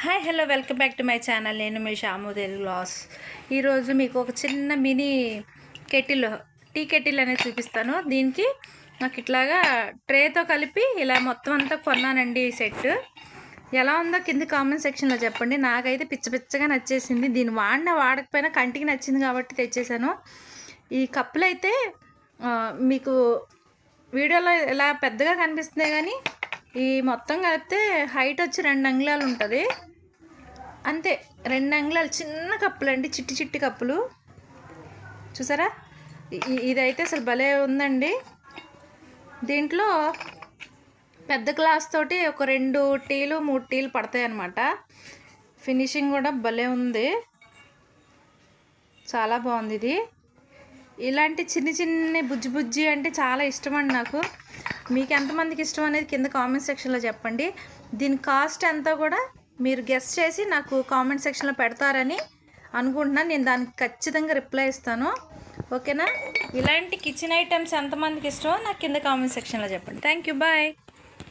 Hi hello welcome back to my channel. నేను మీ Shamu Telugu loss. ఈరోజు మీకు ఒక చిన్న మినీ కెటిల్, టీ కెటిల్ అనేది చూపిస్తాను. దీనికి నాకు ఇట్లాగా ట్రేతో కలిపి ఇలా మొత్తం అంతా కొన్నానండి. ఈ సెట్ ఎలా ఉందో కింద కామెంట్ సెక్షన్లో చెప్పండి. నాకైతే పిచ్చగా నచ్చేసింది. దీన్ని వాడకపోయినా కంటికి నచ్చింది కాబట్టి తెచ్చేసాను. ఈ కప్పులు అయితే మీకు వీడియోలో ఇలా పెద్దగా కనిపిస్తున్నాయి, కానీ ఈ మొత్తం కలిపితే హైట్ వచ్చి 2 అంగుళాలు ఉంటుంది అంతే. 2 అంగుళాలు చిన్న కప్పులు అండి, చిట్టి కప్పులు చూసారా. ఇదైతే అసలు భలే ఉందండి. దీంట్లో పెద్ద గ్లాస్ తోటి ఒక 2 టీలు 3 టీలు పడతాయి అన్నమాట. ఫినిషింగ్ కూడా భలే ఉంది, చాలా బాగుంది. ఇది ఇలాంటి చిన్ని బుజ్జి అంటే చాలా ఇష్టం అండి నాకు. మీకు ఎంతమందికి ఇష్టం అనేది కింద కామెంట్ సెక్షన్లో చెప్పండి. దీని కాస్ట్ ఎంతో కూడా మీరు గెస్ చేసి నాకు కామెంట్ సెక్షన్లో పెడతారని అనుకుంటున్నాను. నేను దానికి ఖచ్చితంగా రిప్లై ఇస్తాను, ఓకేనా. ఇలాంటి కిచెన్ ఐటమ్స్ ఎంతమందికి ఇష్టమో నాకు కింద కామెంట్ సెక్షన్లో చెప్పండి. Thank you, bye.